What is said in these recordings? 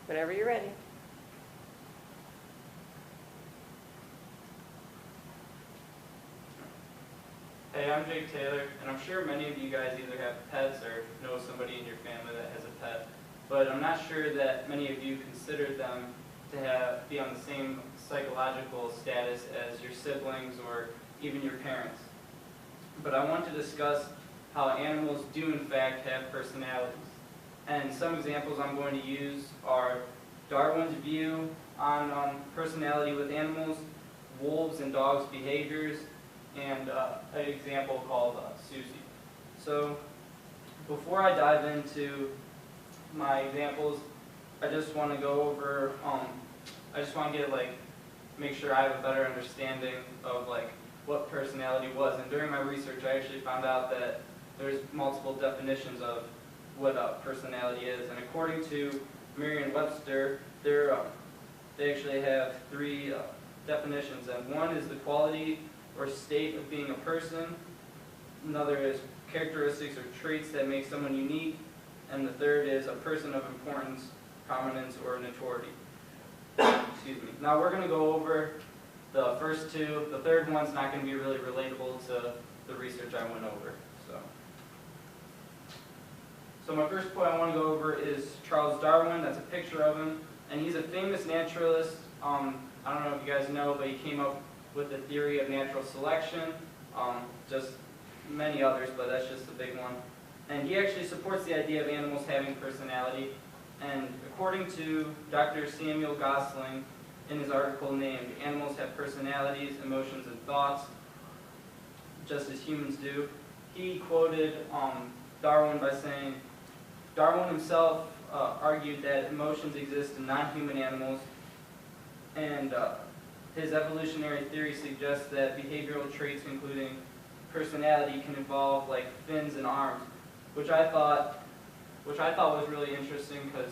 Whenever you're ready. Hey, I'm Jake Taylor, and I'm sure many of you guys either have pets or know somebody in your family that has a pet, but I'm not sure that many of you consider them to be on the same psychological status as your siblings or even your parents. But I want to discuss how animals do in fact have personalities. And some examples I'm going to use are Darwin's view on personality with animals, wolves and dogs' behaviors, and an example called Susie. So before I dive into my examples, I just want to go over, I just want to make sure I have a better understanding of what personality was. And during my research, I actually found out that there's multiple definitions of what personality is. And according to Merriam-Webster, they actually have three definitions. And one is the quality or state of being a person. Another is characteristics or traits that make someone unique. And the third is a person of importance, prominence, or notoriety. Excuse me. Now we're going to go over the first two. The third one's not going to be really relatable to the research I went over. So my first point I want to go over is Charles Darwin. That's a picture of him. And he's a famous naturalist. I don't know if you guys know, but he came up with the theory of natural selection. Just many others, but that's just the big one. And he actually supports the idea of animals having personality. And according to Dr. Samuel Gosling, in his article named "Animals Have Personalities, Emotions, and Thoughts, Just as Humans Do," he quoted Darwin by saying, Darwin himself argued that emotions exist in non-human animals, and his evolutionary theory suggests that behavioral traits including personality can evolve like fins and arms, which I thought was really interesting because,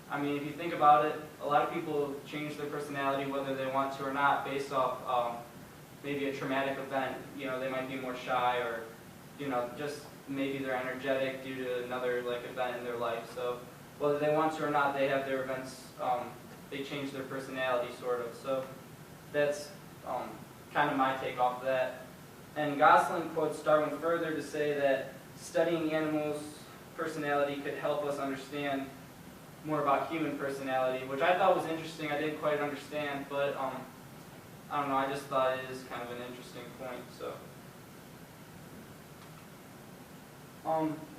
I mean, if you think about it, a lot of people change their personality whether they want to or not based off maybe a traumatic event. You know, they might be more shy, or just maybe they're energetic due to another event in their life. So whether they want to or not, they have their events. They change their personality sort of. So that's kind of my take off of that. And Gosling quotes Darwin further to say that studying animals' personality could help us understand more about human personality, which I thought was interesting. I didn't quite understand, but I don't know, I just thought it is kind of an interesting point. So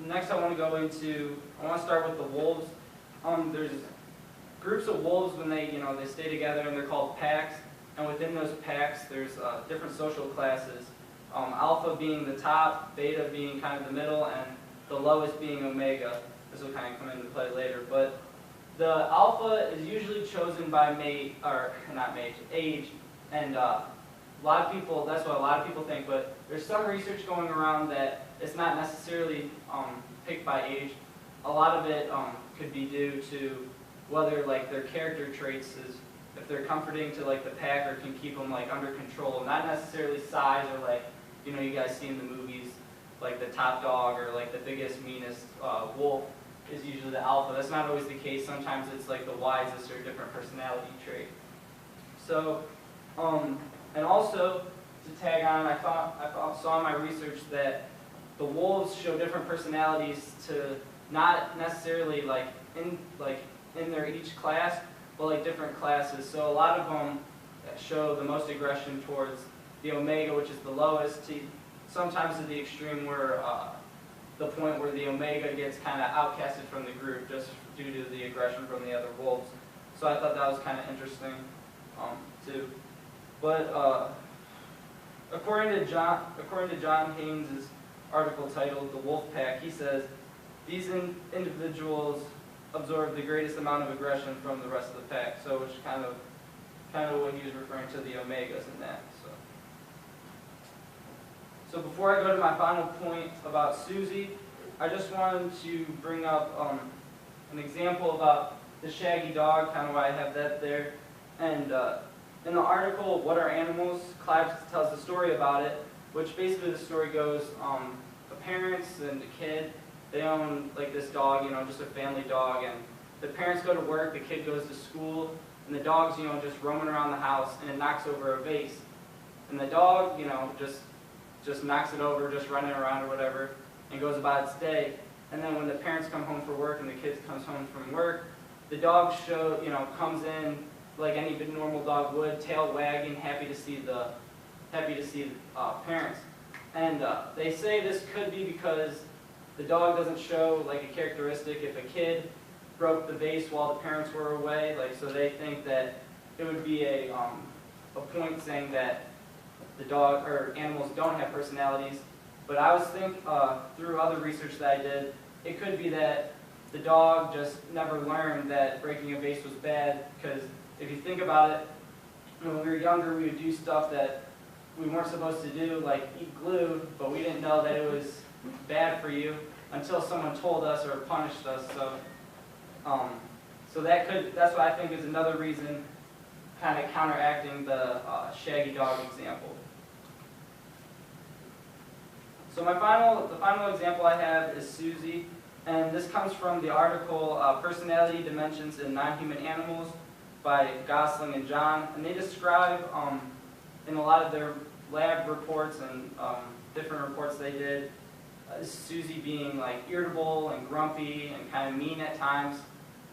next I want to start with the wolves. There's groups of wolves when they stay together, and they're called packs. And within those packs, there's different social classes. Alpha being the top, beta being kind of the middle, and the lowest being omega. This will kind of come into play later. But the alpha is usually chosen by age. And a lot of people, that's what a lot of people think, but there's some research going around that it's not necessarily picked by age. A lot of it could be due to whether their character traits is, if they're comforting to the pack or can keep them under control. Not necessarily size or you guys see in the movies, the top dog or the biggest, meanest wolf is usually the alpha. That's not always the case. Sometimes it's the wisest or a different personality trait. So, and also to tag on, I saw in my research that the wolves show different personalities to not necessarily in their each class, but different classes. So a lot of them show the most aggression towards the omega, which is the lowest, sometimes to the extreme where the point where the omega gets kind of outcasted from the group just due to the aggression from the other wolves. So I thought that was kind of interesting too. But according to John Haynes' article titled "The Wolf Pack," he says these individuals absorb the greatest amount of aggression from the rest of the pack. So which kind of what he was referring to, the omegas in that. So before I go to my final point about Susie, I just wanted to bring up an example about the shaggy dog, kind of why I have that there. And in the article, "What Are Animals?" Clive tells the story about it, which basically the story goes, the parents and the kid, they own this dog, just a family dog, and the parents go to work, the kid goes to school, and the dog's, just roaming around the house, and it knocks over a vase. And the dog, just knocks it over, just running around or whatever, and goes about its day. And then when the parents come home from work and the kid comes home from work, the dog comes in like any normal dog would, tail wagging, happy to see the parents. And they say this could be because the dog doesn't show like a characteristic if a kid broke the vase while the parents were away, so they think that it would be a point saying that the dog or animals don't have personalities. But I was thinking through other research that I did, it could be that the dog just never learned that breaking a vase was bad, because if you think about it, when we were younger we would do stuff that we weren't supposed to do, like eat glue, but we didn't know that it was bad for you until someone told us or punished us. So that's what I think is another reason, kind of counteracting the shaggy dog example. So the final example I have is Susie, and this comes from the article Personality Dimensions in Non-Human Animals by Gosling and John, and they describe in a lot of their lab reports and different reports they did, Susie being like irritable and grumpy and kind of mean at times.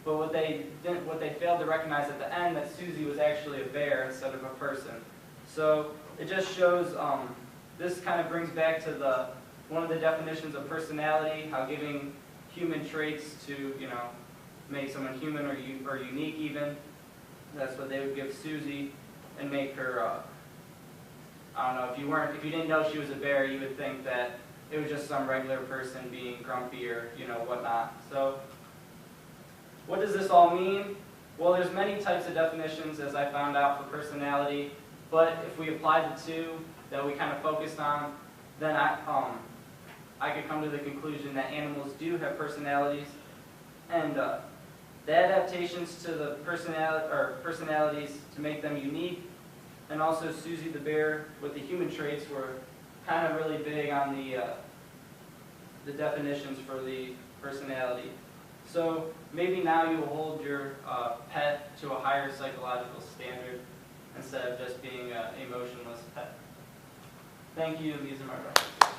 But what they failed to recognize at the end, that Susie was actually a bear instead of a person. So it just shows, this kind of brings back to one of the definitions of personality, how giving human traits to make someone human or unique even. That's what they would give Susie and make her. I don't know, if you didn't know she was a bear, you would think that it was just some regular person being grumpy or whatnot. So what does this all mean? Well, there's many types of definitions, as I found out, for personality. But if we apply the two that we kind of focused on, then I could come to the conclusion that animals do have personalities, and the adaptations to the personalities to make them unique, and also Susie the bear with the human traits were kind of really big on the definitions for the personality. So maybe now you will hold your pet to a higher psychological standard instead of just being an emotionless pet. Thank you, and these are my references.